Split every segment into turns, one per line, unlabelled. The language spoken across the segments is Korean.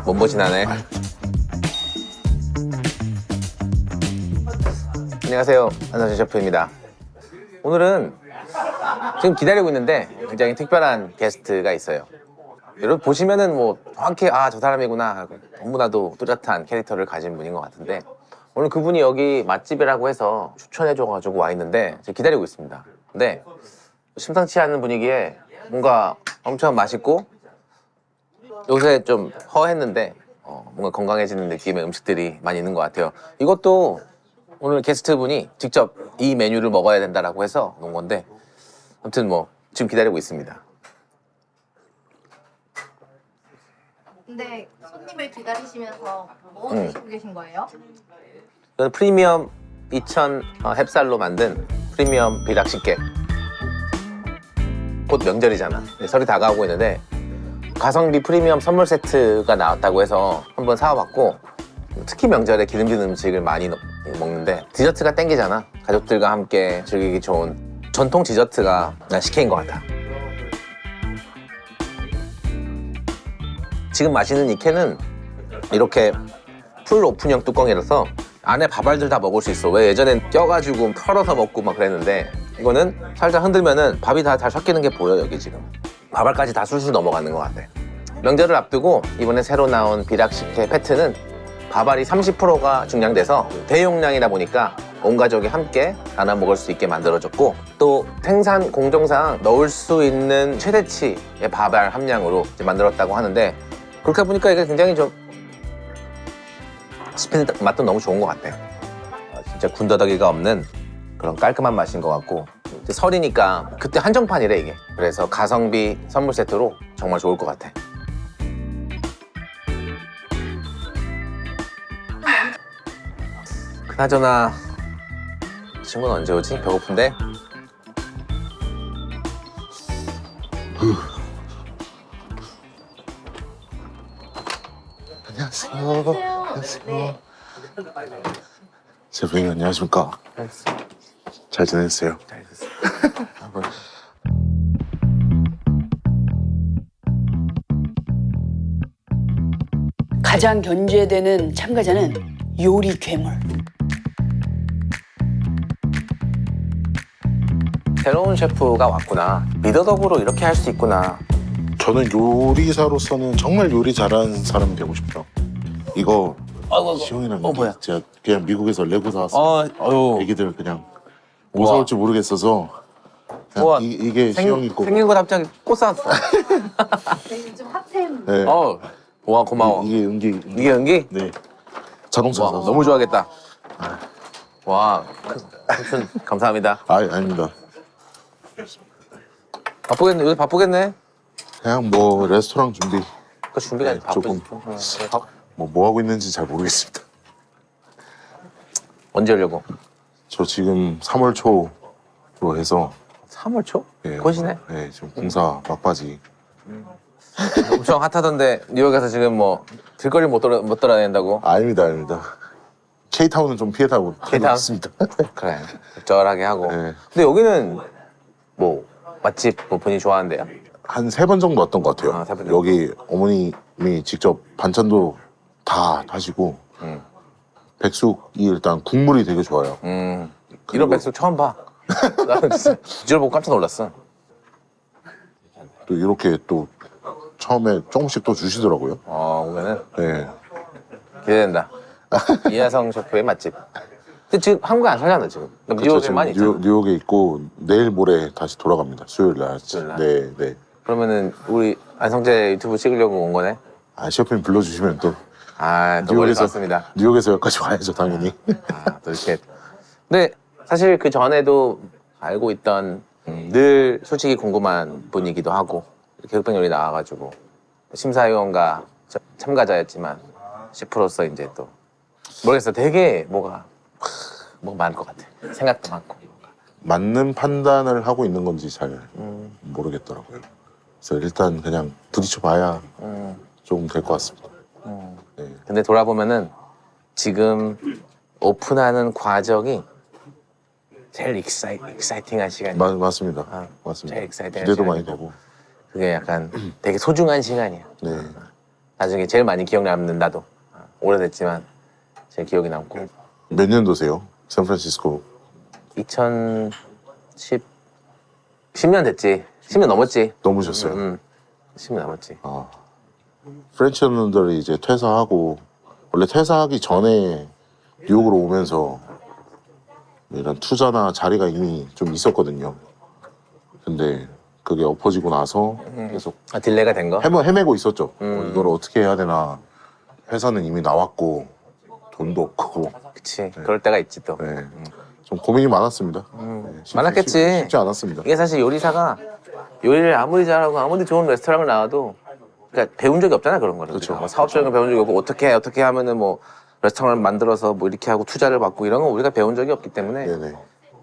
몸보신하네. 안녕하세요, 안상준 셰프입니다. 오늘은 지금 기다리고 있는데 굉장히 특별한 게스트가 있어요. 여러분 보시면은 뭐 정확히 아, 저 사람이구나 하고 너무나도 뚜렷한 캐릭터를 가진 분인 것 같은데 오늘 그분이 여기 맛집이라고 해서 추천해줘가지고 와 있는데 지금 기다리고 있습니다. 근데 심상치 않은 분위기에 뭔가 엄청 맛있고 요새 좀 허했는데 뭔가 건강해지는 느낌의 음식들이 많이 있는 것 같아요. 이것도 오늘 게스트분이 직접 이 메뉴를 먹어야 된다라고 해서 놓은 건데 아무튼 뭐 지금 기다리고 있습니다.
근데 손님을 기다리시면서 뭐 드시고 계신 거예요?
이건 프리미엄 2000 햅쌀로 만든 프리미엄 비락식객. 곧 명절이잖아. 설이 다가오고 있는데 가성비 프리미엄 선물 세트가 나왔다고 해서 한번 사와봤고 특히 명절에 기름진 음식을 많이 먹는데 디저트가 땡기잖아. 가족들과 함께 즐기기 좋은 전통 디저트가 난 식혜인 것 같아. 지금 마시는 이 캔은 이렇게 풀 오픈형 뚜껑이라서 안에 밥알들 다 먹을 수 있어. 왜 예전엔 껴가지고 털어서 먹고 막 그랬는데 이거는 살짝 흔들면은 밥이 다 잘 섞이는 게 보여. 여기 지금 밥알까지 다 술술 넘어가는 것 같아. 명절을 앞두고 이번에 새로 나온 비락식혜 패트는 밥알이 30%가 중량돼서 대용량이다 보니까 온 가족이 함께 나눠 먹을 수 있게 만들어졌고 또 생산 공정상 넣을 수 있는 최대치의 밥알 함량으로 이제 만들었다고 하는데 그렇게 보니까 이게 굉장히 좀 씹히는 맛도 너무 좋은 것 같아. 진짜 군더더기가 없는 그런 깔끔한 맛인 것 같고 이제 설이니까 그때 한정판이래 이게. 그래서 가성비 선물 세트로 정말 좋을 것 같아. 그나저나 친구는 언제 오지? 배고픈데?
안녕하세요. 안녕하세요. 셰프님 안녕하십니까? 잘 지냈어요?
잘 있었어.
가장 견제되는 참가자는 요리 괴물.
새로운 셰프가 왔구나. 리더덕으로 이렇게 할 수 있구나.
저는 요리사로서는 정말 요리 잘하는 사람이 되고 싶어요. 이거 시용이랑
뭐야?
제가 그냥 미국에서 레고 사왔어요.
아유.
애기들 그냥 뭐
우와.
사올지 모르겠어서 그냥
우와.
이게 시용이 거고
생긴 거 갑자기 꽃 샀어.
네, 요즘 핫템.
네.
와 고마워.
이게 은기
이게 연기?
네 자동차
와
사서
너무 좋아하겠다. 와 삼촌 감사합니다.
아닙니다.
바쁘겠네. 요새 바쁘겠네.
그냥 뭐 레스토랑 준비
그 준비가
네,
바쁘지.
조금. 뭐 하고 있는지 잘 모르겠습니다.
언제 오려고?
저 지금 3월 초로 해서
3월 초?
예,
곧이네.
네, 지금 공사 막바지.
엄청 핫하던데 뉴욕에서 지금 뭐 길거리 못 돌아다닌다고?
아닙니다. K타운은 좀 피해다고
K타운?
있습니다.
그래 적절하게 하고.
네.
근데 여기는 뭐 맛집 뭐 본인이 좋아하는데요?
한 3번 정도 왔던 것 같아요.
아, 3번 정도.
여기 어머님이 직접 반찬도 다 하시고 백숙이 일단 국물이 되게 좋아요.
이런 백숙 처음 봐. 나는 진짜 비주얼 보고 깜짝 놀랐어.
또 이렇게 또 처음에 조금씩 또 주시더라고요.
오면은
네.
기대된다. 이하성 셰프의 맛집. 근데 지금 한국에 안 살잖아 지금.
그쵸,
뉴욕에만
지금
있잖아.
뉴욕에 있고 내일 모레 다시 돌아갑니다. 수요일 날.
수요일 날.
네.
그러면은 우리 안성재 유튜브 찍으려고 온 거네?
셰프님 불러주시면 또
또 멀리 왔습니다.
뉴욕에서 여기까지 와야죠, 당연히.
또 이렇게. 근데 사실 그 전에도 알고 있던 늘 솔직히 궁금한 분이기도 하고 이렇게 흑백 요리 나와가지고 심사위원과 참가자였지만 셰프로서 이제 또 모르겠어. 되게 뭐가 많을 것 같아. 생각도 많고.
맞는 판단을 하고 있는 건지 잘 모르겠더라고요. 그래서 일단 그냥 부딪혀 봐야 조금 될 것 같습니다. 네.
근데 돌아보면은 지금 오픈하는 과정이 제일 익사이팅한 시간이야.
맞습니다. 맞습니다.
제일 익사이팅한
기대도 많이
시간이고.
되고.
그게 약간 되게 소중한 시간이야.
네.
나중에 제일 많이 기억 남는 나도 오래됐지만 제일 기억이 남고
몇 년도세요? 샌프란시스코
2010 10년 됐지. 10년 넘었지.
넘으셨어요?
10년 넘었지.
프렌치 언론들이 이제 퇴사하고 원래 퇴사하기 전에 뉴욕으로 오면서 이런 투자나 자리가 이미 좀 있었거든요. 근데 그게 엎어지고 나서 계속
딜레이가 된 거?
헤매고 있었죠. 이걸 어떻게 해야 되나. 회사는 이미 나왔고 돈도 없고.
그치. 그럴 때가 있지 또.
네. 좀 고민이 많았습니다. 네,
많았겠지.
쉽지 않았습니다.
이게 사실 요리사가 요리를 아무리 잘하고 아무리 좋은 레스토랑을 나와도 그러니까 배운 적이 없잖아 그런 거를.
그렇죠.
뭐 사업적인 거 배운 적이 없고 어떻게 하면은 뭐 레스토랑을 만들어서 뭐 이렇게 하고 투자를 받고 이런 건 우리가 배운 적이 없기 때문에
네네.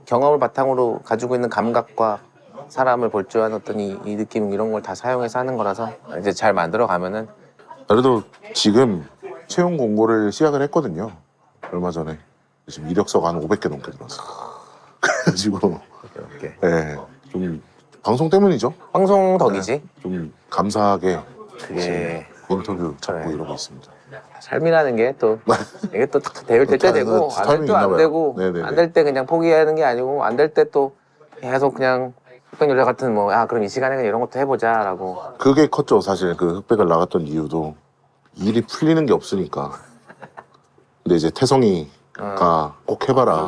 경험을 바탕으로 가지고 있는 감각과 사람을 볼 줄 아는 어떤 이 느낌 이런 걸 다 사용해서 하는 거라서 이제 잘 만들어 가면은
그래도 지금 채용 공고를 시작을 했거든요. 얼마 전에. 지금 이력서가 한 500개 넘게 들어왔어요. 그래가지고
이렇게
네, 좀 방송 때문이죠.
방송 덕이지.
좀 감사하게
그게
인터뷰 잡고
그래.
이러고 있습니다.
삶이라는 게 또 이게 또 될 때 되고 안 될
타이밍이
때 안
있나 봐요.
되고
네네네.
안 될 때 그냥 포기하는 게 아니고 안 될 때 또 계속 그냥 흑백 요리사 같은 뭐 그럼 이 시간에 그냥 이런 것도 해보자라고.
그게 컸죠. 사실 그 흑백을 나갔던 이유도 일이 풀리는 게 없으니까. 근데 이제 태성이가 꼭 해봐라.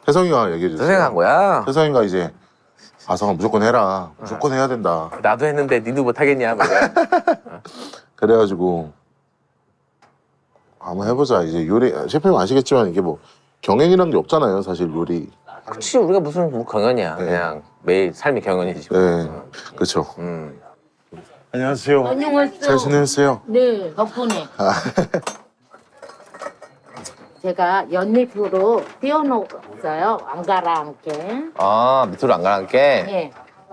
태성이가 얘기해 줬어요.
생각한 거야.
태성이가 이제 아성아 무조건 해라. 무조건 해야 된다.
나도 했는데 니도 못 하겠냐 말이야.
그래가지고 한번 해보자. 이제 요리 셰프님 아시겠지만 이게 뭐 경연이란 게 없잖아요. 사실 요리.
그치 우리가 무슨 뭐 경연이야.
네.
그냥 매일 삶이 경연이지.
네, 그렇죠. 안녕하세요.
안녕하세요.
잘 지내셨어요?
네, 덕분에. 제가 연잎으로 띄워놓았어요. 안 가라앉게.
아 밑으로 안 가라앉게.
예.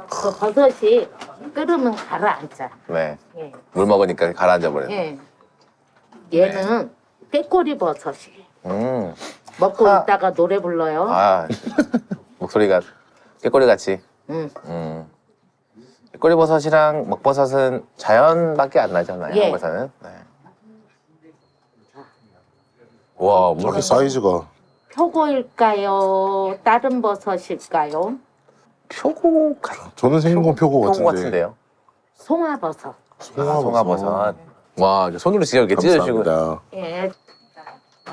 그 버섯이 끓으면 가라앉아.
네.
예.
물 먹으니까 가라앉아 버려.
예. 얘는 꾀꼬리 버섯이.
음.
먹고 있다가 노래 불러요.
아 목소리가 깨꼬리 같이.
응.
깨꼬리 버섯이랑 먹버섯은 자연밖에 안 나잖아요.
예.
한국에서는. 네. 와,
저게 사이즈가
표고일까요? 다른 버섯일까요?
표고
저는 생긴 건 표고 같은데.
같은데요.
송화버섯.
송화버섯. 와, 이제 손으로 직접 이렇게 찢어주시고.
감사합니다.
예.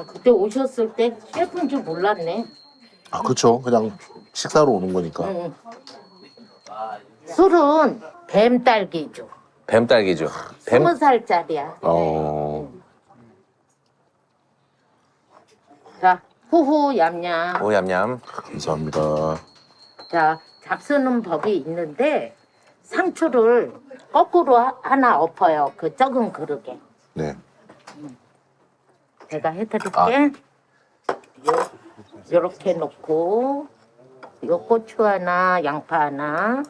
그때 오셨을 때 셰프인 줄 몰랐네.
아 그렇죠. 그냥 식사로 오는 거니까.
응. 술은 뱀딸기죠.
뱀딸기죠. 뱀
20살짜리야. 자, 후후 얌얌.
오얌얌.
감사합니다.
자, 잡수는 법이 있는데 상추를 거꾸로 하나 엎어요. 그 적은 그릇에.
네.
제가 해드릴게. 요렇게 놓고 요 고추 하나, 양파 하나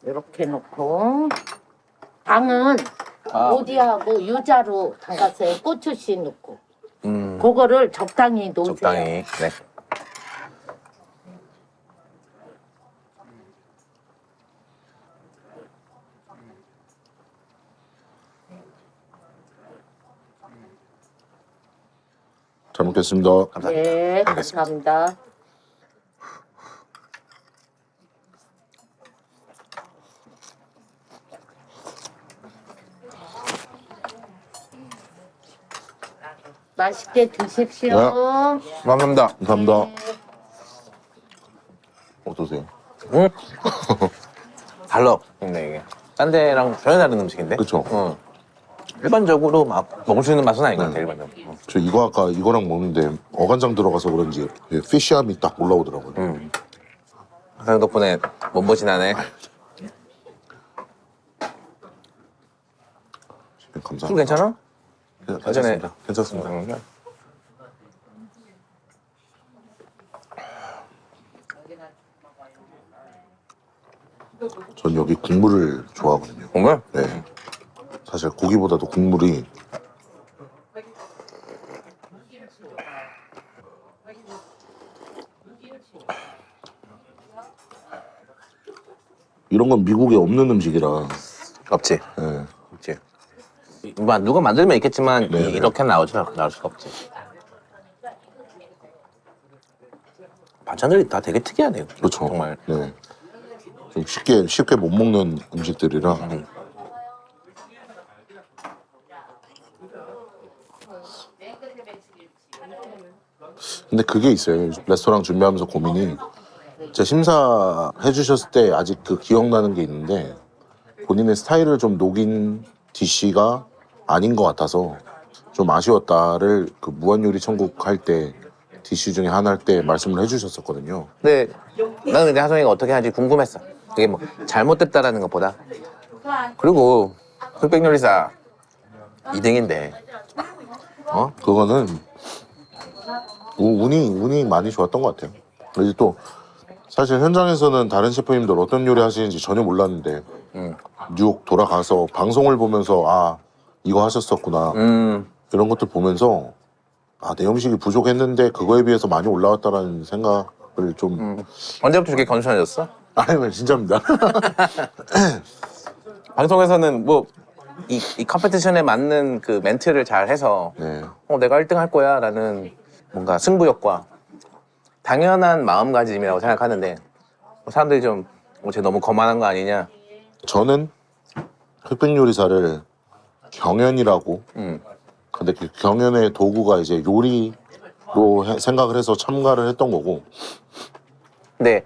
요렇게 놓고 당은 오디하고 유자로 담갔어요. 고추씨 넣고 그거를 적당히 놓으세요.
적당히. 네.
잘 먹겠습니다.
네, 감사합니다. 맛있게 드십시오.
감사합니다.
감사합니다. 어떠세요?
응? 달라. 근데 이게 딴 데랑 전혀 다른 음식인데.
그쵸.
응. 일반적으로 막 먹을 수 있는 맛은 아닌 것 같아. 일반적으로.
저 이거 아까 이거랑 먹는데 어간장 들어가서 그런지 피쉬함이 딱 올라오더라고요.
사장 덕분에 몸보신하네.
감사합니다.
술 괜찮아?
괜찮습니다. 괜찮습니다.
응.
전 여기 국물을 좋아하거든요.
정말?
네. 사실 고기보다도 국물이 이런 건 미국에 없는 음식이라
없지.
네.
없지. 뭐 누가 만들면 있겠지만
네네.
이렇게 나올 수가 없지. 반찬들이 다 되게 특이하네요.
그렇죠.
정말.
네. 좀 쉽게 못 먹는 음식들이라. 근데 그게 있어요. 레스토랑 준비하면서 고민이 제가 심사해 주셨을 때 아직 그 기억나는 게 있는데 본인의 스타일을 좀 녹인 디쉬가 아닌 것 같아서 좀 아쉬웠다를 그 무한요리 천국 할 때 디쉬 중에 하나 할 때 말씀을 해주셨었거든요.
근데 나는 근데 하성이가 어떻게 하는지 궁금했어. 그게 뭐 잘못됐다라는 것보다. 그리고 흑백요리사 2등인데
그거는 운이 많이 좋았던 것 같아요. 그래서 또 사실 현장에서는 다른 셰프님들 어떤 요리 하시는지 전혀 몰랐는데 뉴욕 돌아가서 방송을 보면서 아 이거 하셨었구나 이런 것들 보면서 아 내 음식이 부족했는데 그거에 비해서 많이 올라왔다라는 생각을 좀
언제부터 저렇게 건전해졌어?
아니 진짜입니다.
방송에서는 뭐 이 컴피티션에 맞는 그 멘트를 잘 해서
네.
내가 1등 할 거야 라는 뭔가 승부욕과 당연한 마음가짐이라고 생각하는데 사람들이 좀 쟤 너무 거만한 거 아니냐.
저는 흑백요리사를 경연이라고 근데 그 경연의 도구가 이제 요리로 생각을 해서 참가를 했던 거고
근데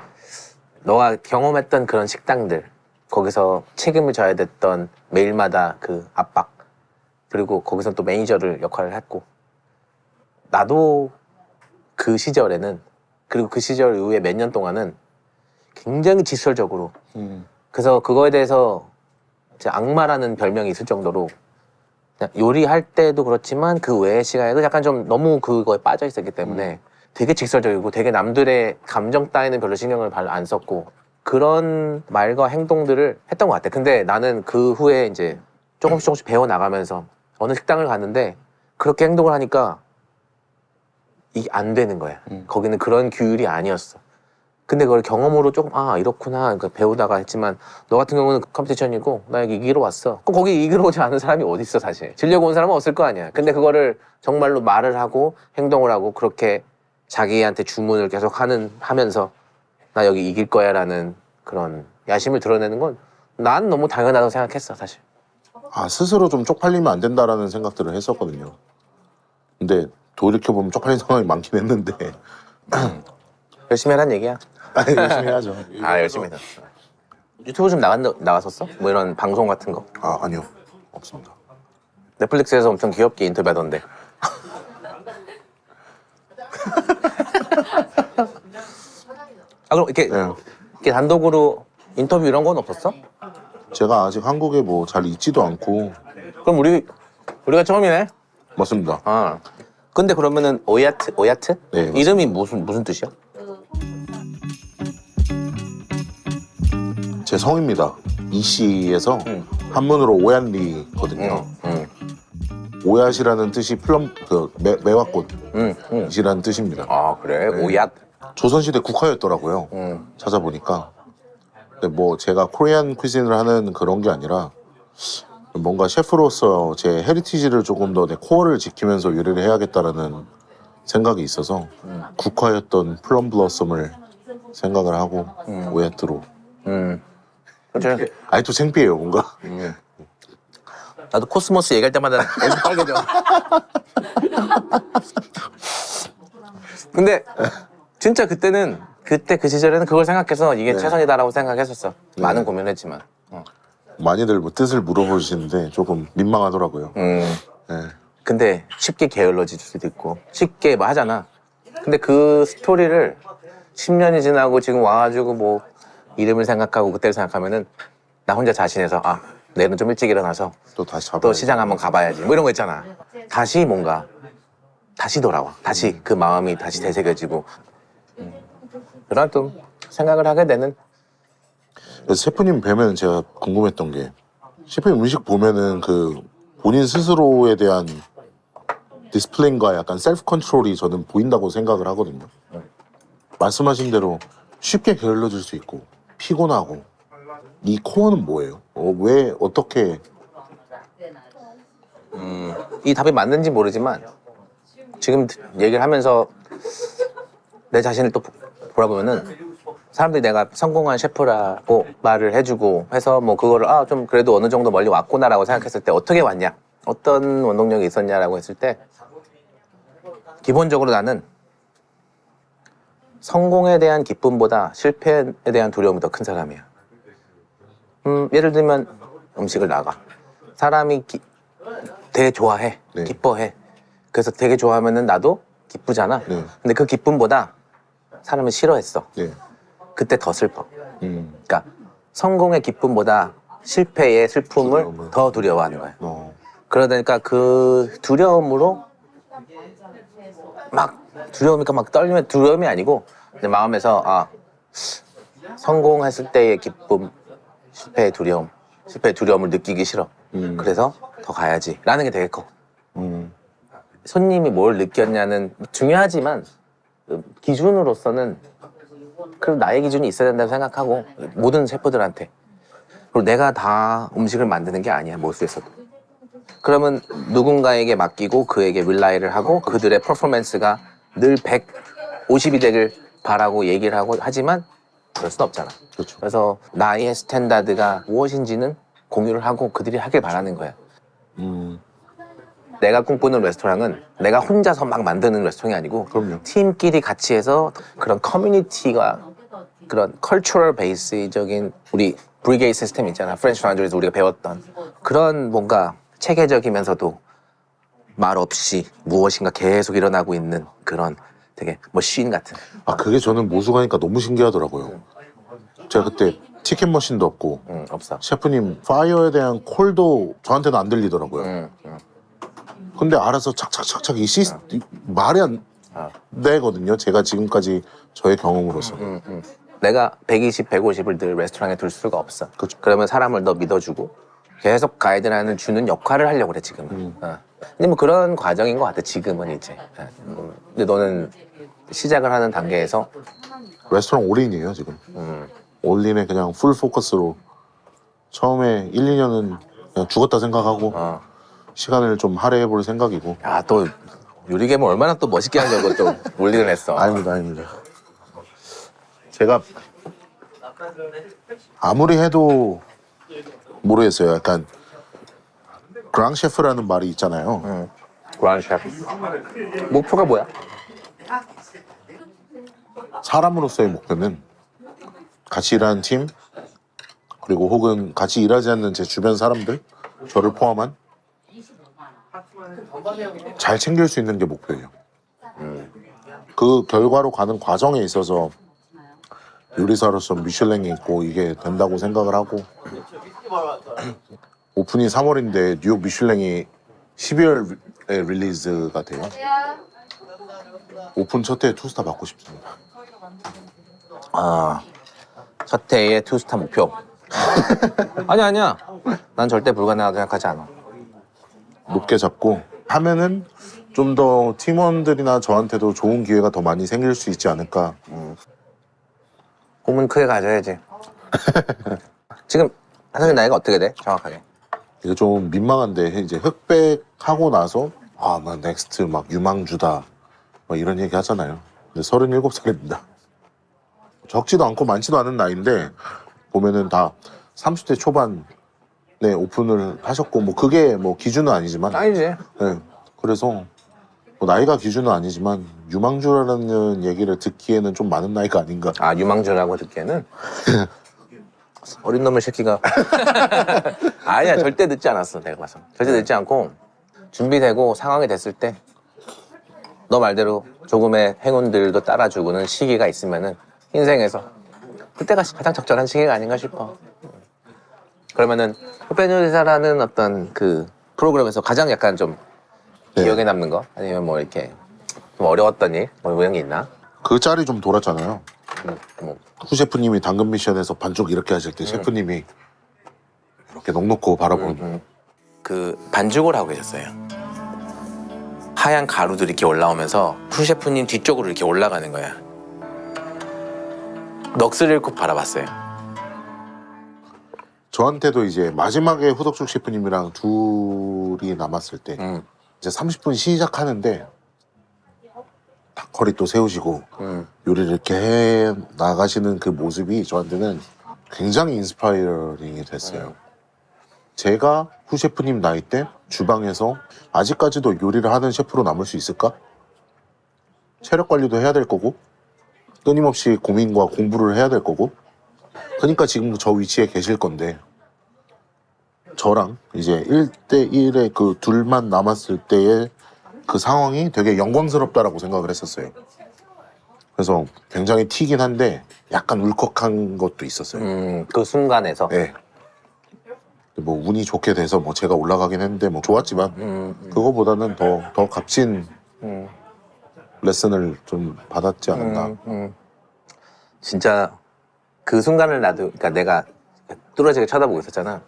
너가 경험했던 그런 식당들 거기서 책임을 져야 됐던 매일마다 그 압박 그리고 거기서 또 매니저를 역할을 했고 나도 그 시절에는 그리고 그 시절 이후에 몇 년 동안은 굉장히 직설적으로 그래서 그거에 대해서 이제 악마라는 별명이 있을 정도로 그냥 요리할 때도 그렇지만 그 외의 시간에도 약간 좀 너무 그거에 빠져 있었기 때문에 되게 직설적이고 되게 남들의 감정 따위는 별로 신경을 안 썼고 그런 말과 행동들을 했던 것 같아. 근데 나는 그 후에 이제 조금씩 배워나가면서 어느 식당을 갔는데 그렇게 행동을 하니까 이게 안 되는 거야. 거기는 그런 규율이 아니었어. 근데 그걸 경험으로 조금 이렇구나 그러니까 배우다가 했지만 너 같은 경우는 컴피티션이고 나 여기 이기러 왔어. 그럼 거기 이기러 오지 않은 사람이 어디 있어 사실. 지려고 온 사람은 없을 거 아니야. 근데 그거를 정말로 말을 하고 행동을 하고 그렇게 자기한테 주문을 계속 하면서 나 여기 이길 거야 라는 그런 야심을 드러내는 건 난 너무 당연하다고 생각했어 사실.
아 스스로 좀 쪽팔리면 안 된다라는 생각들을 했었거든요. 근데 돌이켜보면 쪽팔린 상황이 많긴 했는데
열심히 하란 얘기야.
아니, 열심히 해야죠.
열심히 했어. 유튜브 좀 나갔었어? 뭐 이런 방송 같은 거?
아 아니요 없습니다.
넷플릭스에서 엄청 귀엽게 인터뷰하던데. 그럼 이렇게,
네.
이렇게 단독으로 인터뷰 이런 건 없었어?
제가 아직 한국에 뭐 잘 있지도 않고
그럼 우리가 처음이네?
맞습니다.
근데 그러면은 오야트?
네, 맞습니다.
이름이 무슨 뜻이야?
제 성입니다. 이씨에서 한문으로 오얏리거든요. 오얏이라는 뜻이 매화꽃이라는 뜻입니다.
그래?
네.
오얏?
조선시대 국화였더라고요. 찾아보니까. 근데 뭐 제가 코리안 퀴즈인을 하는 그런 게 아니라 뭔가 셰프로서 제 헤리티지를 조금 더 내 코어를 지키면서 요리를 해야겠다라는 생각이 있어서 국화였던 플럼 블러썸을 생각을 하고 오얏트로.
그렇죠.
아니 또 창피해요 뭔가.
나도 코스모스 얘기할 때마다 얼굴 빨개져. 근데 진짜 그때 그 시절에는 그걸 생각해서 이게
네.
최선이다라고 생각했었어. 많은 고민했지만.
많이들 뭐 뜻을 물어보시는데 조금 민망하더라고요. 네.
근데 쉽게 게을러질 수도 있고 쉽게 뭐 하잖아. 근데 그 스토리를 10년이 지나고 지금 와가지고 뭐 이름을 생각하고 그때를 생각하면은 나 혼자 자신해서 내일은 좀 일찍 일어나서
또 다시 잡아.
또 시장 한번 가봐야지 뭐 이런 거 있잖아. 다시 돌아와. 다시 그 마음이 다시 되새겨지고 그런 또 생각을 하게 되는.
그래서 셰프님 뵈면 제가 궁금했던 게 셰프님 음식 보면은 그 본인 스스로에 대한 디스플레인과 약간 셀프 컨트롤이 저는 보인다고 생각을 하거든요. 말씀하신 대로 쉽게 게을러질 수 있고 피곤하고 이 코어는 뭐예요? 왜 어떻게
이 답이 맞는지 모르지만 지금 얘기를 하면서 내 자신을 또 돌아보면은 사람들이 내가 성공한 셰프라고 말을 해주고 해서 뭐 그거를 좀 그래도 어느 정도 멀리 왔구나라고 생각했을 때 어떻게 왔냐, 어떤 원동력이 있었냐라고 했을 때 기본적으로 나는 성공에 대한 기쁨보다 실패에 대한 두려움이 더 큰 사람이야. 예를 들면 음식을 나가. 사람이 되게 좋아해,
네.
기뻐해. 그래서 되게 좋아하면은 나도 기쁘잖아.
네.
근데 그 기쁨보다 사람은 싫어했어.
네.
그때 더 슬퍼.
음.
그러니까 성공의 기쁨보다 실패의 슬픔을
두려움을.
더 두려워하는 거야. 그러니까 그 두려움으로 막 두려우니까 막 떨리면 두려움이 아니고 내 마음에서 성공했을 때의 기쁨, 실패의 두려움을 느끼기 싫어. 그래서 더 가야지 라는 게 되게 커. 손님이 뭘 느꼈냐는 중요하지만 기준으로서는 그래도 나의 기준이 있어야 된다고 생각하고 모든 셰프들한테. 그리고 내가 다 음식을 만드는 게 아니야, 모스에서도. 그러면 누군가에게 맡기고 그에게 릴라이를 하고 그들의 퍼포먼스가 늘 150이 되길 바라고 얘기를 하고 하지만 그럴 순 없잖아.
그렇죠.
그래서 나의 스탠다드가 무엇인지는 공유를 하고 그들이 하길 바라는 거야. 내가 꿈꾸는 레스토랑은 내가 혼자서 막 만드는 레스토랑이 아니고
그럼요.
팀끼리 같이 해서 그런 커뮤니티가 그런 컬처럴 베이스적인 우리 브리게이드 시스템 있잖아. 프렌치 라운드리에서 우리가 배웠던 그런 뭔가 체계적이면서도 말 없이 무엇인가 계속 일어나고 있는 그런 되게 머신 같은.
그게 저는 모수 가니까 너무 신기하더라고요. 제가 그때 티켓 머신도 없고
없어.
셰프님 파이어에 대한 콜도 저한테는 안 들리더라고요. 근데 알아서 착착착착 말이 안 되거든요. 제가 지금까지 저의 경험으로서.
내가 120, 150을 늘 레스토랑에 둘 수가 없어.
그렇죠.
그러면 사람을 너 믿어주고 계속 가이드라는 주는 역할을 하려고 그래 지금은. 근데 뭐 그런 과정인 것 같아 지금은 이제. 근데 너는 시작을 하는 단계에서
레스토랑 올인이에요 지금. 올인에 그냥 풀 포커스로 처음에 1, 2년은 그냥 죽었다 생각하고 시간을 좀 할애해볼 생각이고.
야, 또 요리개발 얼마나 또 멋있게 하려고 또 올리를 했어.
아닙니다. 제가 아무리 해도 모르겠어요. 약간 그랑 셰프라는 말이 있잖아요.
그란 셰프. 목표가 뭐야?
사람으로서의 목표는 같이 일하는 팀 그리고 혹은 같이 일하지 않는 제 주변 사람들 저를 포함한 잘 챙길 수 있는 게 목표예요. 그 결과로 가는 과정에 있어서 요리사로서 미슐랭이 있고 이게 된다고 생각을 하고 오픈이 3월인데 뉴욕 미슐랭이 12월에 릴리즈가 돼요. 오픈 첫 해에 투스타 받고 싶습니다.
첫 해의 투스타 목표. 아니야. 난 절대 불가능하다고 생각하지 않아.
높게 잡고 하면은 좀 더 팀원들이나 저한테도 좋은 기회가 더 많이 생길 수 있지 않을까.
꿈은 크게 가져야지. 지금 사장님 나이가 어떻게 돼? 정확하게.
이게 좀 민망한데 이제 흑백하고 나서 막 넥스트 막 유망주다 막 이런 얘기 하잖아요. 근데 37살입니다. 적지도 않고 많지도 않은 나이인데 보면은 다 30대 초반에 오픈을 하셨고 뭐 그게 뭐 기준은 아니지만
아니지.
네. 그래서 뭐 나이가 기준은 아니지만 유망주라는 얘기를 듣기에는 좀 많은 나이가 아닌가.
유망주라고 듣기에는 어린 놈의 새끼가. 아니야, 절대 늦지 않았어. 내가 봐서 절대 늦지 않고 준비되고 상황이 됐을 때 너 말대로 조금의 행운들도 따라주고는 시기가 있으면은 인생에서 그때가 가장 적절한 시기가 아닌가 싶어. 그러면은 흑백요리사라는 어떤 그 프로그램에서 가장 약간 좀 기억에 남는 거 아니면 뭐 이렇게 좀 어려웠던 일 뭐 이런 게 있나?
그 짤이 좀 돌았잖아요.
뭐
후 셰프님이 당근 미션에서 반쪽 이렇게 하실 때 셰프님이 이렇게 넋놓고 바라보는
그 반죽을 하고 계셨어요. 하얀 가루들이 이렇게 올라오면서 후 셰프님 뒤쪽으로 이렇게 올라가는 거야. 넋을 잃고 바라봤어요.
저한테도 이제 마지막에 후덕죽 셰프님이랑 둘이 남았을 때 이제 30분 시작하는데 닭허리 또 세우시고 요리를 이렇게 해 나가시는 그 모습이 저한테는 굉장히 인스파이어링이 됐어요. 제가 후 셰프님 나이 때 주방에서 아직까지도 요리를 하는 셰프로 남을 수 있을까? 체력 관리도 해야 될 거고 끊임없이 고민과 공부를 해야 될 거고 그러니까 지금 저 위치에 계실 건데 저랑 이제 1대1의 그 둘만 남았을 때의 그 상황이 되게 영광스럽다라고 생각을 했었어요. 그래서 굉장히 튀긴 한데 약간 울컥한 것도 있었어요.
그 순간에서.
네. 뭐 운이 좋게 돼서 뭐 제가 올라가긴 했는데 뭐 좋았지만 그거보다는 더 값진 레슨을 좀 받았지 않았나.
진짜 그 순간을 나도, 그러니까 내가 뚫어지게 쳐다보고 있었잖아.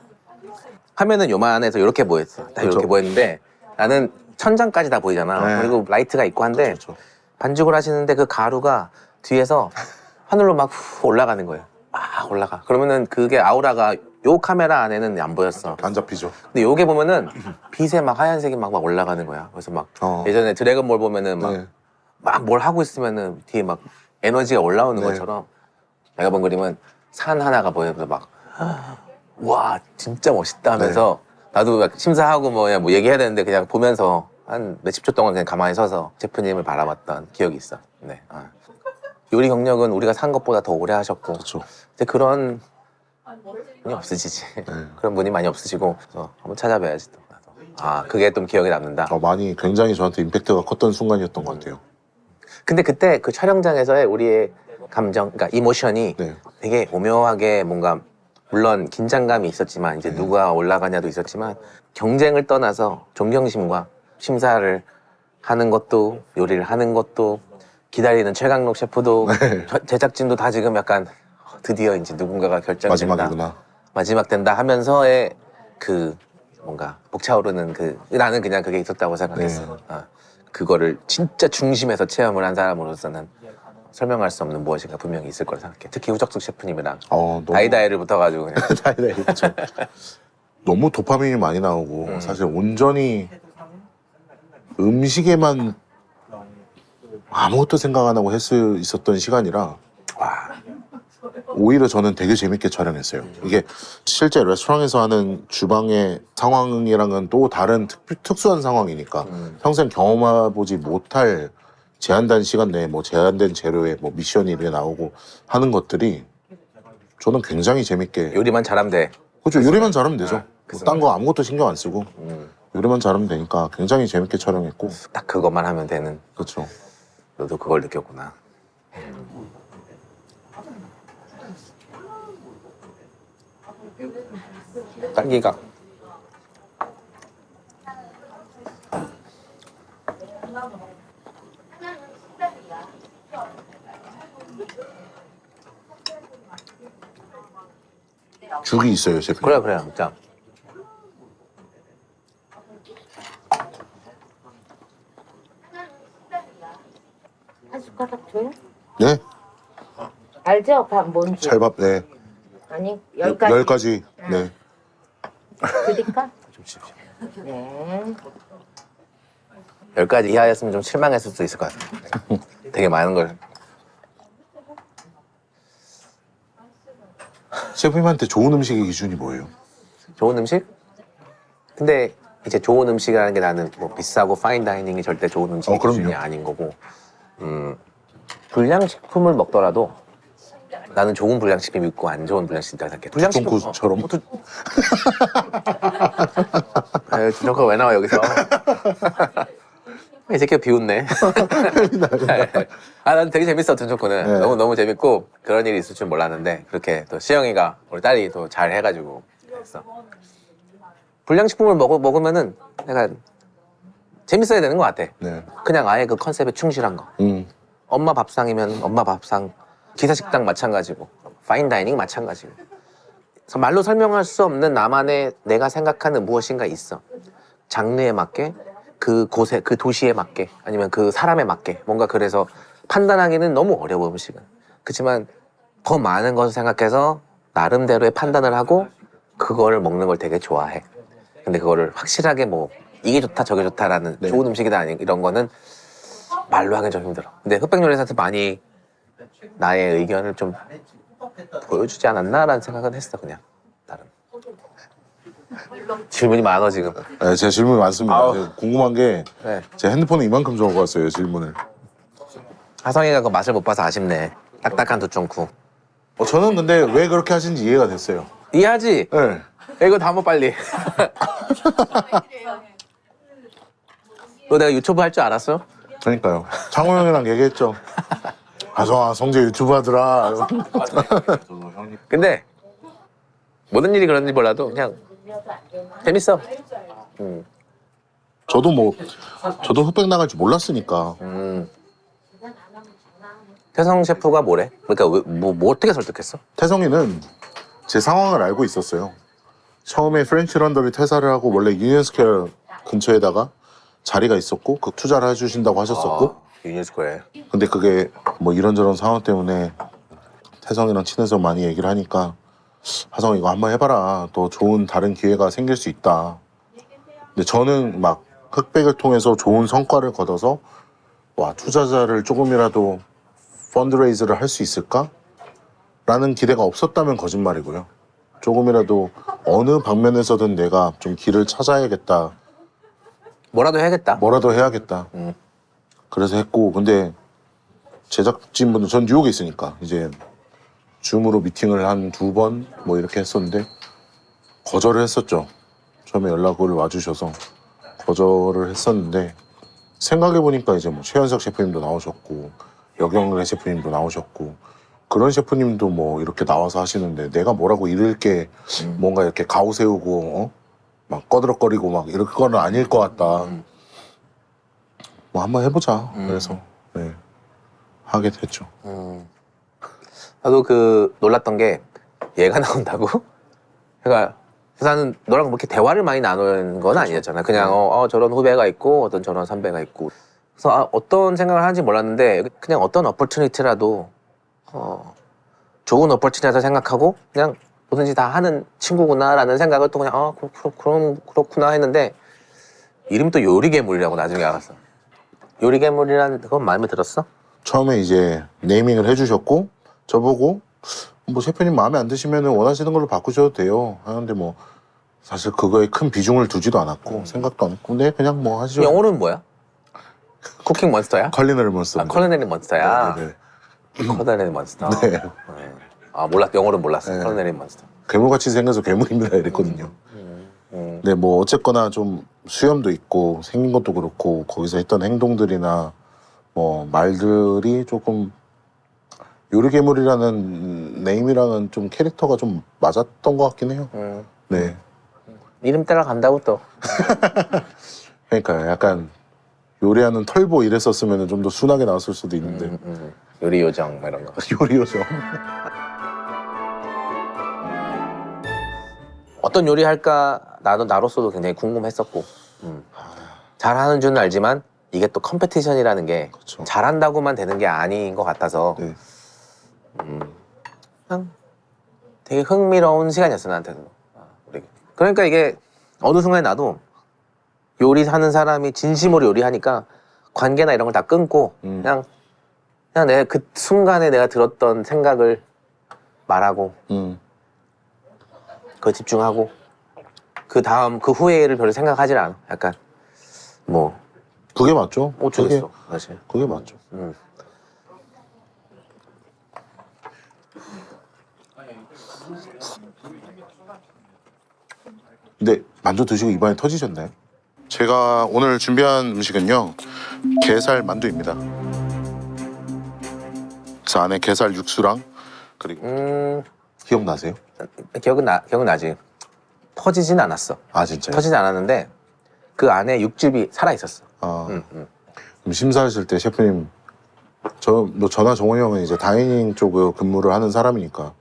화면은 요만해서 이렇게 보였어. 딱 이렇게
그쵸.
보였는데 나는 천장까지 다 보이잖아.
네.
그리고 라이트가 있고 한데
그쵸.
반죽을 하시는데 그 가루가 뒤에서 하늘로 막 후 올라가는 거예요. 막 올라가. 그러면은 그게 아우라가 요 카메라 안에는 안 보였어.
안 잡히죠.
근데 요게 보면은 빛에 막 하얀색이 막 올라가는 거야. 그래서 막 예전에 드래곤볼 보면은 막
네.
막 뭘 하고 있으면은 뒤에 막 에너지가 올라오는
네.
것처럼 내가 본 그림은 산 하나가 보여서 막 와 진짜 멋있다 하면서 나도 막 심사하고 뭐 얘기해야 되는데 그냥 보면서 한 몇십 초 동안 그냥 가만히 서서 셰프님을 바라봤던 기억이 있어. 네. 요리 경력은 우리가 산 것보다 더 오래 하셨고
그렇죠.
근데 그런 분이 없으시지. 그런 분이 많이 없으시고 그래서 한번 찾아봐야지 또. 그게 좀 기억에 남는다.
많이 굉장히 저한테 임팩트가 컸던 순간이었던 것 같아요.
근데 그때 그 촬영장에서의 우리의 감정, 그러니까 이모션이
네.
되게 오묘하게 뭔가 물론 긴장감이 있었지만 이제 누가 올라가냐도 있었지만 경쟁을 떠나서 존경심과 심사를 하는 것도 요리를 하는 것도 기다리는 최강록 셰프도 제작진도 다 지금 약간 드디어 이제 누군가가 결정된다.
마지막이구나.
마지막 된다 하면서의 그 뭔가 벅차오르는 그 나는 그냥 그게 있었다고 생각했어. 그거를 진짜 중심에서 체험을 한 사람으로서는 설명할 수 없는 무엇인가 분명히 있을 거라 생각해. 특히 후적숙 셰프님이랑
너무
다이다이를 붙어가지고 그냥
네, 그렇죠. 너무 도파민이 많이 나오고 사실 온전히 음식에만 아무것도 생각 안 하고 있었던 시간이라 오히려 저는 되게 재밌게 촬영했어요. 이게 실제 레스토랑에서 하는 주방의 상황이랑은 또 다른 특수한 상황이니까 평생 경험해보지 못할 제한된 시간 내에 뭐 제한된 재료에 뭐 미션이 이렇게 나오고 하는 것들이 저는 굉장히 재밌게
요리만 잘하면 돼.
그렇죠. 요리만 잘하면 되죠. 딴 거 아무것도 신경 안 쓰고 요리만 잘하면 되니까 굉장히 재밌게 촬영했고
딱 그것만 하면 되는.
그렇죠.
너도 그걸 느꼈구나. 딸기가
죽이 있어요, 셰프.
그래 진짜.
한 숟가락 줘요?
네,
알죠? 밥 뭔지.
찰밥, 네,
아니 10가지
10가지, 네.
드릴까?
좀 주십시오.
네.
10가지 이하였으면 좀 실망했을 수도 있을 것 같아. 되게 많은 걸.
셰프님한테 좋은 음식의 기준이 뭐예요?
좋은 음식? 근데 이제 좋은 음식이라는 게 나는 뭐 비싸고 파인 다이닝이 절대 좋은 음식의
그럼요.
기준이 아닌 거고 불량식품을 먹더라도 나는 좋은 불량식품 있고 안 좋은 불량식품이라고 생각해.
두통구처럼?
아유, 두통구 왜 나와 여기서? 이 새끼가 비웃네. 난 되게 재밌어 두통구는.
네.
너무 재밌고 그런 일이 있을 줄 몰랐는데 그렇게 또 시영이가 우리 딸이 또 잘 해가지고 했어. 불량식품을 먹으면은 약간 재밌어야 되는 것 같아.
네.
그냥 아예 그 컨셉에 충실한 거. 엄마 밥상이면 엄마 밥상, 기사식당 마찬가지고, 파인다이닝 마찬가지고. 그래서 말로 설명할 수 없는 나만의 내가 생각하는 무엇인가 있어. 장르에 맞게, 그 곳에, 그 도시에 맞게, 아니면 그 사람에 맞게. 뭔가 그래서 판단하기는 너무 어려워 음식은. 그렇지만 더 많은 것을 생각해서 나름대로의 판단을 하고 그거를 먹는 걸 되게 좋아해. 근데 그거를 확실하게 뭐 이게 좋다 저게 좋다라는
네.
좋은 음식이다 아니 이런 거는 말로 하긴 좀 힘들어. 근데 흑백 요리사한테 많이 나의 의견을 좀 보여주지 않았나라는 생각은 했어 그냥. 나름. 질문이 많아 지금.
네, 제 질문이 많습니다.
아우.
네, 궁금한 게
네.
제 핸드폰에 이만큼 적어왔어요 질문을.
하성이가 그 맛을 못 봐서 아쉽네. 딱딱한 두쫑쿠.
저는 근데 왜 그렇게 하신지 이해가 됐어요.
이해하지?
네.
야, 이거 다 먹어 빨리. 너 내가 유튜브 할 줄 알았어?
그러니까요. 창호 형이랑 얘기했죠. 아성아 성재 유튜브 하더라.
근데 모든 일이 그런지 몰라도 그냥 재밌어.
저도 흑백 나갈 줄 몰랐으니까.
태성 셰프가 뭐래? 그러니까 뭐 어떻게 설득했어?
태성이는 제 상황을 알고 있었어요. 처음에 프렌치 런더리 퇴사를 하고 원래 유니언 스퀘어 근처에다가 자리가 있었고 그 투자를 해주신다고 하셨었고
유니스코에.
근데 그게 뭐 이런저런 상황 때문에 태성이랑 친해서 많이 얘기를 하니까 하성 이거 한번 해봐라. 더 좋은 다른 기회가 생길 수 있다. 근데 저는 막 흑백을 통해서 좋은 성과를 거둬서 와 투자자를 조금이라도 펀드레이즈를 할 수 있을까? 라는 기대가 없었다면 거짓말이고요. 조금이라도 어느 방면에서든 내가 좀 길을 찾아야겠다.
뭐라도 해야겠다.
뭐라도 해야겠다. 그래서 했고 근데 제작진분들 전 뉴욕에 있으니까 이제 줌으로 미팅을 한 2번 뭐 이렇게 했었는데 거절을 했었죠. 처음에 연락을 와주셔서 거절을 했었는데 생각해보니까 이제 뭐 최현석 셰프님도 나오셨고 여경래 셰프님도 나오셨고 그런 셰프님도 뭐 이렇게 나와서 하시는데 내가 뭐라고 이럴 게 뭔가 이렇게 가오 세우고 막 꺼드럭거리고 막 이럴 거는 아닐 것 같다. 뭐 한번 해보자. 그래서 네, 하게 됐죠.
나도 그 놀랐던 게 얘가 나온다고? 그러니까 나는 너랑 그렇게 대화를 많이 나누는 건 아니었잖아. 그냥 저런 후배가 있고 어떤 저런 선배가 있고. 그래서 어떤 생각을 하는지 몰랐는데 그냥 어떤 어퍼튜니티라도 좋은 어퍼튜니티라고 생각하고 그냥 뭐든지 다 하는 친구구나라는 생각을 또 그냥 그렇구나 했는데 이름이 또 요리괴물이라고 나중에 알았어. 요리괴물이라는 그건 마음에 들었어?
처음에 이제 네이밍을 해주셨고 저보고 뭐 셰프님 마음에 안 드시면 원하시는 걸로 바꾸셔도 돼요 하는데 뭐 사실 그거에 큰 비중을 두지도 않았고 생각도 안 했고 근데 그냥 뭐 하시죠.
영어로는 뭐야? 쿠킹 몬스터야?
컬리너리 몬스터.
컬리너리 몬스터야?
네.
컬리너리 몬스터.
네.
영어로는 몰랐어.
네.
컬리너리 몬스터.
괴물같이 생겨서 괴물입니다 이랬거든요. 근데 뭐 어쨌거나 좀 수염도 있고 생긴 것도 그렇고 거기서 했던 행동들이나 뭐 말들이 조금 요리괴물이라는 네임이랑은 좀 캐릭터가 좀 맞았던 것 같긴 해요. 네.
이름 따라간다고 또.
그러니까 약간 요리하는 털보 이랬었으면 좀 더 순하게 나왔을 수도 있는데
요리 요정 뭐 이런 거.
요리 요정.
어떤 요리 할까 나로서도 굉장히 궁금했었고 잘하는 줄은 알지만 이게 또 컴페티션이라는 게
그쵸.
잘한다고만 되는 게 아닌 것 같아서
네.
그냥 되게 흥미로운 시간이었어 나한테도. 그러니까 이게 어느 순간에 나도 요리하는 사람이 진심으로 요리하니까 관계나 이런 걸 다 끊고 그냥 내가 그 순간에 내가 들었던 생각을 말하고 그거 집중하고 그 다음 그 후회를 별로 생각하질 않아. 약간 뭐
그게 맞죠?
오죽했어 사실.
그게 맞죠. 근데 만두 드시고 입안에 터지셨나요? 제가 오늘 준비한 음식은요 게살 만두입니다. 그래서 안에 게살 육수랑 그리고 기억나세요?
기억나지. 터지진 않았어.
아 진짜요?
터지진 않았는데 그 안에 육즙이 살아 있었어.
그럼 심사하실 때 셰프님 저나 정원이 형은 이제 다이닝 쪽을 근무를 하는 사람이니까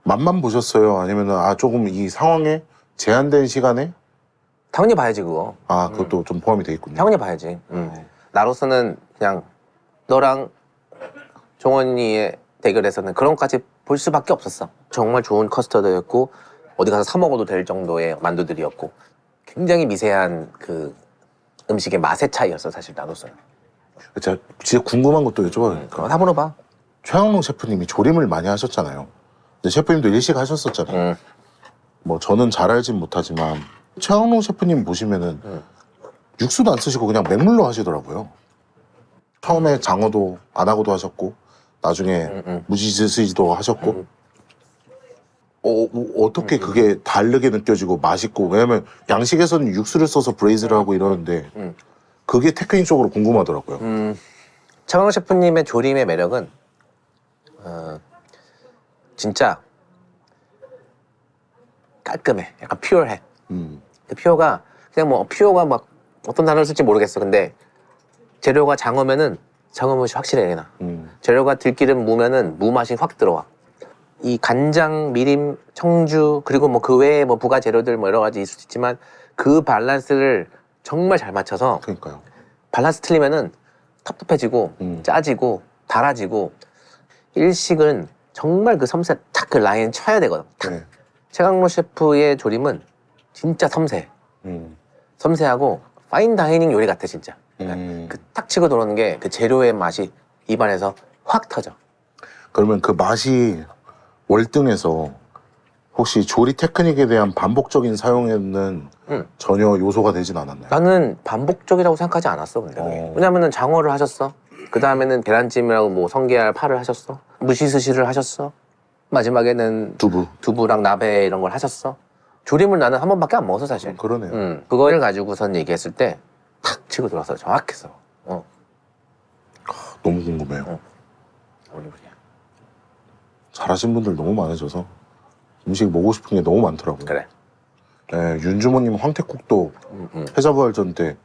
맛만 보셨어요? 아니면은 조금 이 상황에 제한된 시간에
당연히 봐야지 그거.
그것도 좀 포함이 돼 있군요.
당연히 봐야지. 나로서는 그냥 너랑 종원이의 대결에서는 그런 것까지 볼 수밖에 없었어. 정말 좋은 커스터드였고 어디 가서 사 먹어도 될 정도의 만두들이었고 굉장히 미세한 그 음식의 맛의 차이였어 사실 나도서는.
제가 진짜 궁금한 것도 여쭤봐도 될까요?
다 물어봐.
최강록 셰프님이 조림을 많이 하셨잖아요. 근데 셰프님도 일식 하셨었잖아요. 뭐 저는 잘 알진 못하지만 최강록 셰프님 보시면은 육수도 안 쓰시고 그냥 맹물로 하시더라고요. 처음에 장어도 안 하고도 하셨고 나중에 무지스시도 하셨고 어떻게 그게 다르게 느껴지고 맛있고 왜냐면 양식에서는 육수를 써서 브레이즈를 하고 이러는데 그게 테크닉적으로 궁금하더라고요.
차광 셰프님의 조림의 매력은 진짜 깔끔해. 약간 퓨어해. 그 퓨어가 그냥 뭐 퓨어가 막 어떤 단어를 쓸지 모르겠어. 근데 재료가 장어면은 장어 맛이 확실해 나. 재료가 들기름 무면은 무 맛이 확 들어와. 이 간장, 미림, 청주 그리고 뭐 그 외에 뭐 부가 재료들 뭐 여러 가지 있을 수 있지만 그 밸런스를 정말 잘 맞춰서
그러니까요.
밸런스 틀리면은 텁텁해지고 짜지고 달아지고 일식은 정말 그 섬세 딱 그 라인 쳐야 되거든.
네.
최강록 셰프의 조림은 진짜 섬세해. 섬세하고 파인 다이닝 요리 같아 진짜. 그 탁 치고 들어오는 게 그 재료의 맛이 입안에서 확 터져.
그러면 그 맛이 월등해서 혹시 조리 테크닉에 대한 반복적인 사용에는 전혀 요소가 되진 않았나요?
나는 반복적이라고 생각하지 않았어 근데 그게. 왜냐면은 장어를 하셨어. 그 다음에는 계란찜이라고 뭐 성게알 파를 하셨어. 무시스시를 하셨어. 마지막에는 두부랑 나베 이런 걸 하셨어. 조림을 나는 한 번밖에 안 먹었어 사실.
그러네요.
그걸 가지고선 얘기했을 때 탁 치고 들어왔어. 정확했어.
너무 궁금해요. 잘하신 분들 너무 많으셔서 음식 먹고 싶은 게 너무 많더라고요.
그래.
네, 윤주모님 황태국도 해자부활전 때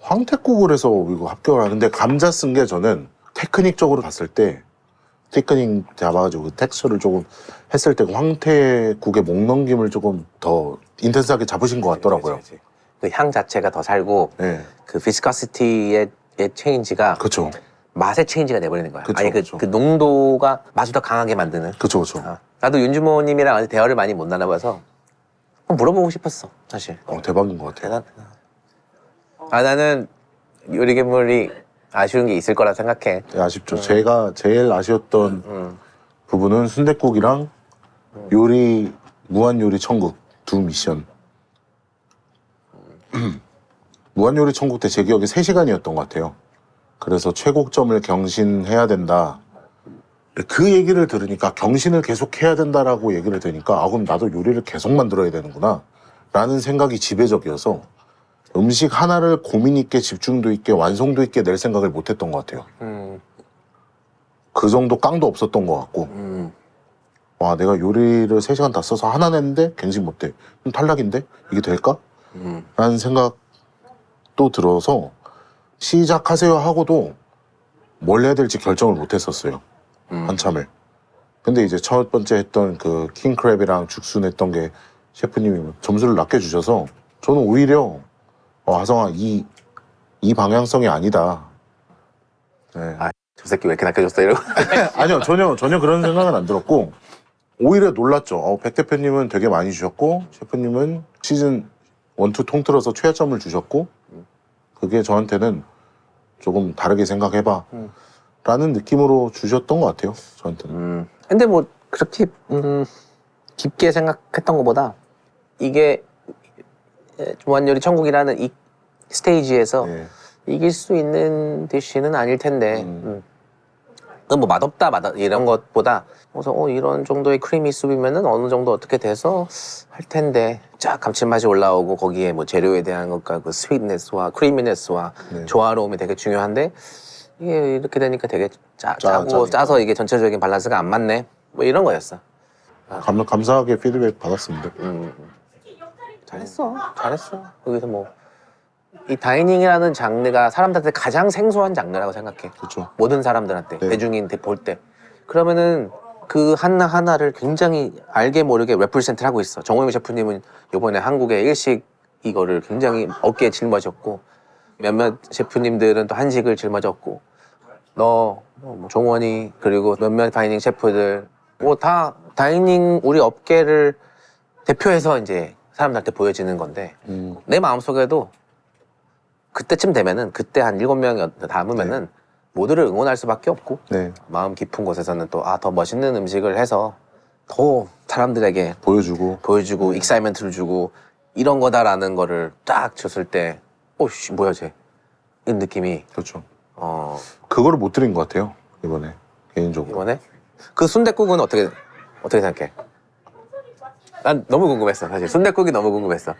황태국을 해서 이거 합격을 하는데 감자 쓴 게 저는 테크닉적으로 봤을 때 테크닉 잡아가지고 그 텍스처를 조금 했을 때 황태국의 목 넘김을 조금 더 인텐스하게 잡으신 것 같더라고요.
그 향 자체가 더 살고
네,
그 비스커시티의 체인지가
그렇죠,
맛의 체인지가 돼버리는 거야.
그쵸,
아니
그쵸.
그 농도가 맛을 더 강하게 만드는.
그렇죠, 그렇죠.
나도 윤주모님이랑 아직 대화를 많이 못 나눠봐서 한번 물어보고 싶었어 사실.
대박인 것 같아요.
대단하다. 나는 요리 괴물이 아쉬운 게 있을 거라 생각해.
네, 아쉽죠. 제가 제일 아쉬웠던 부분은 순댓국이랑 요리 무한 요리 천국 두 미션. 무한 요리 천국 때 제 기억에 3시간이었던 것 같아요. 그래서 최고점을 경신해야 된다. 그 얘기를 들으니까 경신을 계속 해야 된다라고 얘기를 들으니까 그럼 나도 요리를 계속 만들어야 되는구나 라는 생각이 지배적이어서 음식 하나를 고민 있게 집중도 있게 완성도 있게 낼 생각을 못 했던 것 같아요. 그 정도 깡도 없었던 것 같고 와 내가 요리를 3시간 다 써서 하나 냈는데 갱신 못해. 그럼 탈락인데? 이게 될까? 라는 생각도 들어서 시작하세요 하고도 뭘 해야 될지 결정을 못 했었어요. 한참을. 근데 이제 첫 번째 했던 그 킹크랩이랑 죽순 했던 게 셰프님이 점수를 낮게 주셔서 저는 오히려 하성아 이 방향성이 아니다. 네.
저 새끼 왜 이렇게 낚여줬어 이러고.
아니요 전혀 그런 생각은 안 들었고 오히려 놀랐죠. 백 대표님은 되게 많이 주셨고 셰프님은 시즌 1, 2 통틀어서 최하점을 주셨고 그게 저한테는 조금 다르게 생각해봐 라는 느낌으로 주셨던 것 같아요. 저한테는.
근데 뭐 그렇게 깊게 생각했던 것보다 이게 무한요리 천국이라는 이 스테이지에서
네.
이길 수 있는 디쉬는 아닐 텐데 뭐 맛없다 이런 것보다 그래서 이런 정도의 크리미 수비면은 어느 정도 어떻게 돼서 할 텐데 쫙 감칠맛이 올라오고 거기에 뭐 재료에 대한 것과 그 스윗네스와 크리미네스와
네.
조화로움이 되게 중요한데 이게 이렇게 되니까 되게 짜고
짜니까.
짜서 이게 전체적인 밸런스가 안 맞네 뭐 이런 거였어.
감사하게 피드백 받았습니다.
잘했어. 거기서 뭐 이 다이닝이라는 장르가 사람들한테 가장 생소한 장르라고 생각해.
그렇죠.
모든 사람들한테
네.
대중인 볼 때. 그러면은 그 하나하나를 굉장히 알게 모르게 레프레젠트를 하고 있어. 정호영 셰프님은 이번에 한국의 일식 이거를 굉장히 어깨에 짊어졌고 몇몇 셰프님들은 또 한식을 짊어졌고 뭐 종원이 그리고 몇몇 다이닝 셰프들 뭐 다 다이닝 우리 업계를 대표해서 이제 사람들한테 보여지는 건데 내 마음속에도 그때쯤 되면은 그때 한 7명 남으면은 모두를 응원할 수밖에 없고
네.
마음 깊은 곳에서는 또 더 멋있는 음식을 해서 더 사람들에게 보여주고 익사이먼트를 주고 이런 거다라는 거를 딱 줬을 때 오씨 뭐야 쟤 이런 느낌이
그렇죠.
어
그거를 못 드린 것 같아요 이번에 개인적으로.
이번에 그 순댓국은 어떻게 생각해? 난 너무 궁금했어 사실 순댓국이 너무 궁금했어.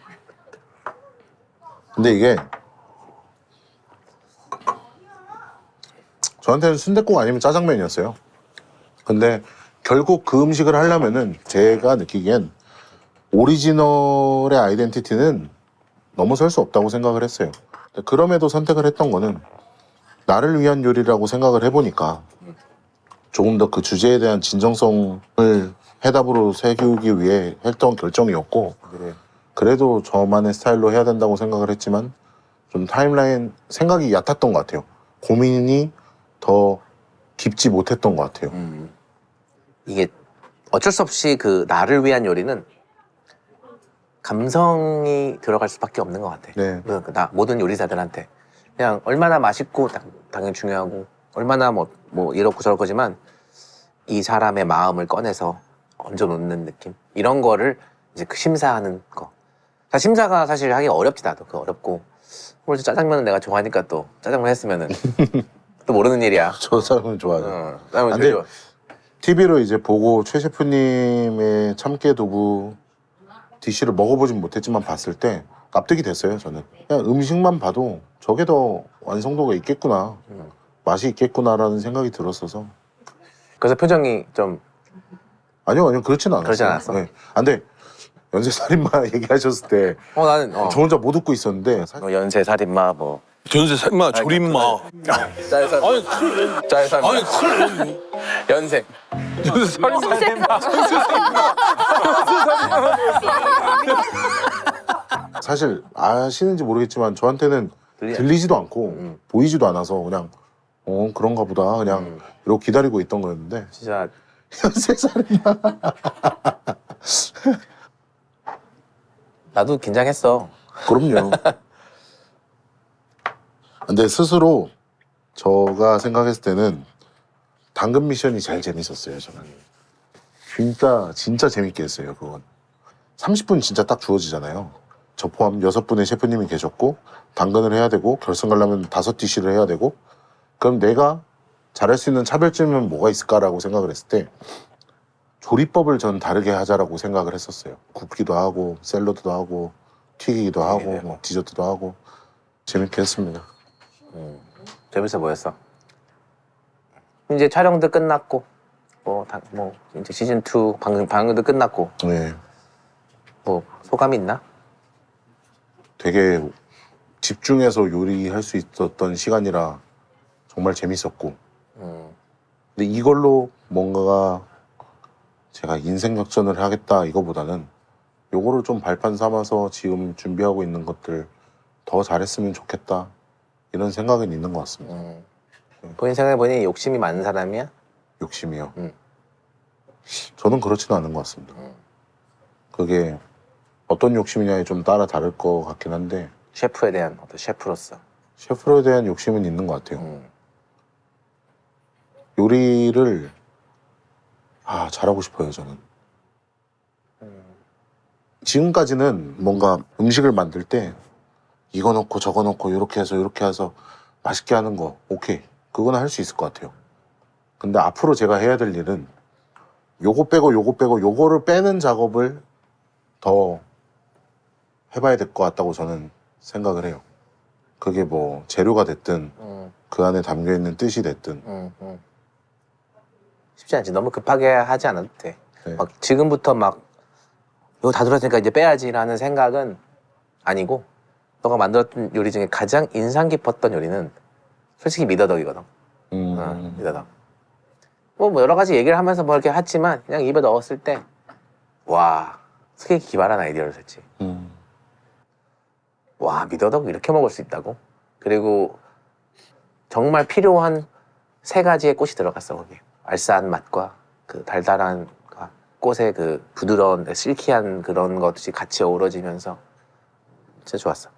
근데 이게 저한테는 순댓국 아니면 짜장면이었어요. 근데 결국 그 음식을 하려면은 제가 느끼기엔 오리지널의 아이덴티티는 넘어설 수 없다고 생각을 했어요. 그럼에도 선택을 했던 거는 나를 위한 요리라고 생각을 해보니까 조금 더 그 주제에 대한 진정성을 해답으로 새기기 위해 했던 결정이었고 그래도 저만의 스타일로 해야 된다고 생각을 했지만 좀 타임라인 생각이 얕았던 것 같아요. 고민이 더 깊지 못했던 것 같아요.
이게 어쩔 수 없이 그 나를 위한 요리는 감성이 들어갈 수밖에 없는 것 같아.
네.
모든 요리사들한테 그냥 얼마나 맛있고 당연히 중요하고 얼마나 뭐 이렇고 저렇고지만 이 사람의 마음을 꺼내서 얹어놓는 느낌 이런 거를 이제 그 심사하는 거. 심사가 사실 하기 어렵지 나도 그 어렵고 오늘 짜장면은 내가 좋아하니까 또 짜장면 했으면은 또 모르는 일이야.
저 사람은 좋아요.
짜장면
안
제일
돼.
좋아.
TV로 이제 보고 최 셰프님의 참깨두부 디쉬를 먹어보진 못했지만 봤을 때 납득이 됐어요. 저는 그냥 음식만 봐도 저게 더 완성도가 있겠구나, 맛이 있겠구나라는 생각이 들었어서.
그래서 표정이 좀
아니요 그렇지는 않았어요.
그러지 않았어?
네. 근데 연쇄살인마 얘기하셨을 때
나는
저 혼자 못 웃고 있었는데 사실
연쇄살인마 뭐
전세 살마 조림마.
짤살인마
아니 큰일.
연쇄
전세 살인마.
사실 아시는지 모르겠지만 저한테는 들리지도 않고 보이지도 않아서 그냥 그런가 보다 그냥 이러고 기다리고 있던 거였는데
진짜
연쇄살인마.
나도 긴장했어.
그럼요. 근데 스스로 저가 생각했을 때는 당근 미션이 제일 재밌었어요. 저는 진짜 재밌게 했어요. 그건 30분 진짜 딱 주어지잖아요. 저 포함 6분의 셰프님이 계셨고 당근을 해야 되고 결승 가려면 5디시를 해야 되고 그럼 내가 잘할 수 있는 차별점은 뭐가 있을까라고 생각을 했을 때 조리법을 전 다르게 하자라고 생각을 했었어요. 굽기도 하고 샐러드도 하고 튀기기도 하고 뭐 디저트도 하고 재밌게 했습니다.
재밌어 보였어. 이제 촬영도 끝났고 뭐 이제 시즌 2 방송도 끝났고
네,
뭐 소감이 있나?
되게 집중해서 요리할 수 있었던 시간이라 정말 재밌었고 근데 이걸로 뭔가 제가 인생 역전을 하겠다 이거보다는 요거를 좀 발판 삼아서 지금 준비하고 있는 것들 더 잘했으면 좋겠다 이런 생각은 있는 것 같습니다.
본인 생각해보니 욕심이 많은 사람이야?
욕심이요. 저는 그렇지는 않은 것 같습니다. 그게 어떤 욕심이냐에 좀 따라 다를 것 같긴 한데
셰프에 대한 어떤 셰프로서
셰프에 대한 욕심은 있는 것 같아요. 요리를 잘하고 싶어요. 저는 지금까지는 뭔가 음식을 만들 때 이거 넣고 저거 넣고 이렇게 해서 맛있게 하는 거 오케이 그거는 할 수 있을 것 같아요. 근데 앞으로 제가 해야 될 일은 요거 빼고 요거를 빼는 작업을 더 해봐야 될 것 같다고 저는 생각을 해요. 그게 뭐 재료가 됐든 그 안에 담겨있는 뜻이 됐든
쉽지 않지. 너무 급하게 하지 않아도 돼.
네.
막 지금부터 막 이거 다 들었으니까 이제 빼야지라는 생각은 아니고 너가 만들었던 요리 중에 가장 인상 깊었던 요리는 솔직히 미더덕이거든. 미더덕. 뭐 여러 가지 얘기를 하면서 뭐 이렇게 했지만 그냥 입에 넣었을 때 와, 어떻게 기발한 아이디어를 썼지. 와, 미더덕 이렇게 먹을 수 있다고? 그리고 정말 필요한 3가지의 꽃이 들어갔어 거기. 알싸한 맛과 그 달달한 꽃의 그 부드러운 실키한 그런 것이 같이 어우러지면서 진짜 좋았어.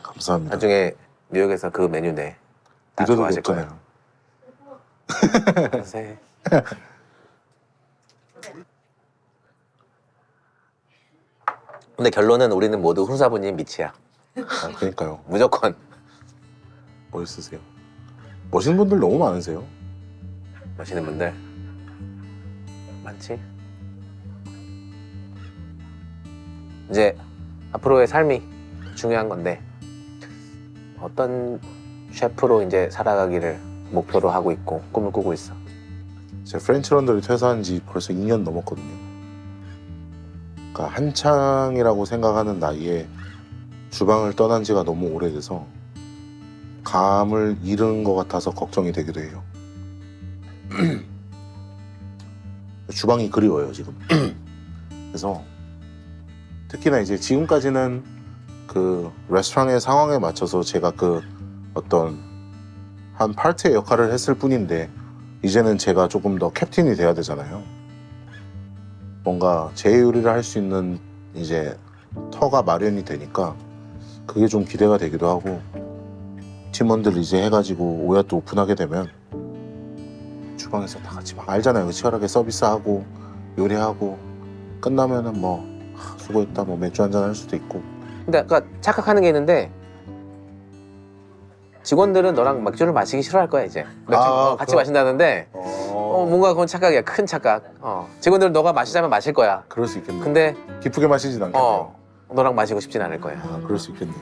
감사합니다.
나중에 뉴욕에서 그 메뉴 내. 다
믿어도
좋아하실
없잖아요.
거예요. 감사해. 근데 결론은 우리는 모두 훈사부님 밑이야.
아, 그러니까요.
무조건.
멋있으세요. 멋있는 분들 너무 많으세요.
멋있는 분들 많지. 이제 앞으로의 삶이 중요한 건데 어떤 셰프로 이제 살아가기를 목표로 하고 있고 꿈을 꾸고 있어.
제가 프렌치 런더리 퇴사한 지 벌써 2년 넘었거든요. 그러니까 한창이라고 생각하는 나이에 주방을 떠난 지가 너무 오래돼서 감을 잃은 것 같아서 걱정이 되기도 해요. 주방이 그리워요 지금. 그래서 특히나 이제 지금까지는 그 레스토랑의 상황에 맞춰서 제가 그 어떤 한 파트의 역할을 했을 뿐인데 이제는 제가 조금 더 캡틴이 돼야 되잖아요. 뭔가 제 요리를 할 수 있는 이제 터가 마련이 되니까 그게 좀 기대가 되기도 하고 팀원들 이제 해가지고 오야트 오픈하게 되면 주방에서 다 같이 막 알잖아요. 치열하게 서비스하고 요리하고 끝나면은 뭐 수고했다 뭐 맥주 한잔 할 수도 있고.
근데 아까 착각하는 게 있는데 직원들은 너랑 맥주를 마시기 싫어할 거야 이제. 맥주 같이
그럼.
마신다는데 뭔가 그건 착각이야. 큰 착각. 직원들은 너가 마시자면 마실 거야.
그럴 수 있겠네요.
근데
기쁘게 마시진 않겠네요.
너랑 마시고 싶진 않을 거야.
그럴 수 있겠네요.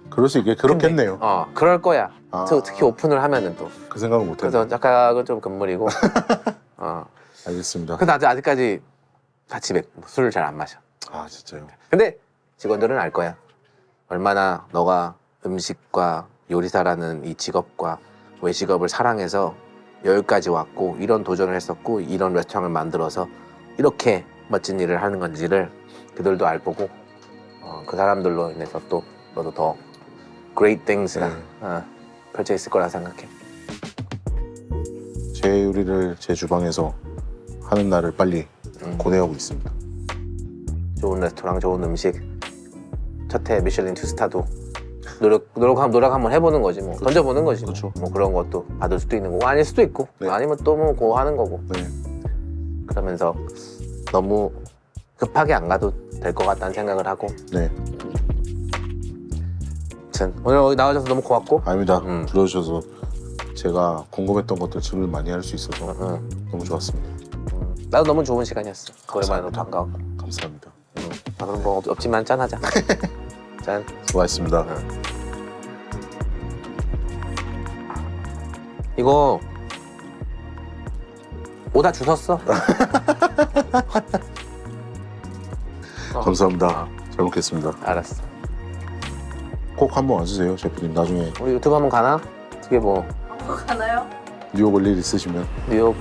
그렇겠네요.
그럴 거야.
아.
특히 오픈을 하면은 또.
그 생각은 못했네요.
그래서 착각은 좀 금물이고.
알겠습니다.
근데 아직까지 같이 술을 잘 안 마셔.
아 진짜요?
근데 직원들은 알 거야. 얼마나 너가 음식과 요리사라는 이 직업과 외식업을 사랑해서 여기까지 왔고 이런 도전을 했었고 이런 레스토랑을 만들어서 이렇게 멋진 일을 하는 건지를 그들도 알보고 그 사람들로 인해서 또 너도 더 great things가 펼쳐 있을 거라 생각해.
제 요리를 제 주방에서 하는 날을 빨리 고대하고 있습니다.
좋은 레스토랑, 좋은 음식, 첫해 미슐린 2스타도 노력 한번 해보는 거지 뭐. 던져보는 거지 뭐.
그렇죠.
뭐 그런 것도 받을 수도 있는 거고 아닐 수도 있고
네.
아니면 또 뭐 고 하는 거고.
네.
그러면서 너무 급하게 안 가도 될 것 같다는 생각을 하고.
네.
아무튼 오늘 여기 나와줘서 너무 고맙고.
아닙니다. 불러주셔서 제가 궁금했던 것들 질문 많이 할 수 있어서 너무 좋았습니다.
나도 너무 좋은 시간이었어. 오랜만에
감사합니다.
반가웠고.
감사합니다.
그럼 뭐 없지만 짠하자. 짠.
수고하셨습니다.
이거 오다 주웠어.
감사합니다. 잘 먹겠습니다.
알았어.
꼭 한번 와주세요, 셰프님. 나중에
우리 유튜브 한번 가나? 어떻게 뭐
가나요?
뉴욕 올 일 있으시면
뉴욕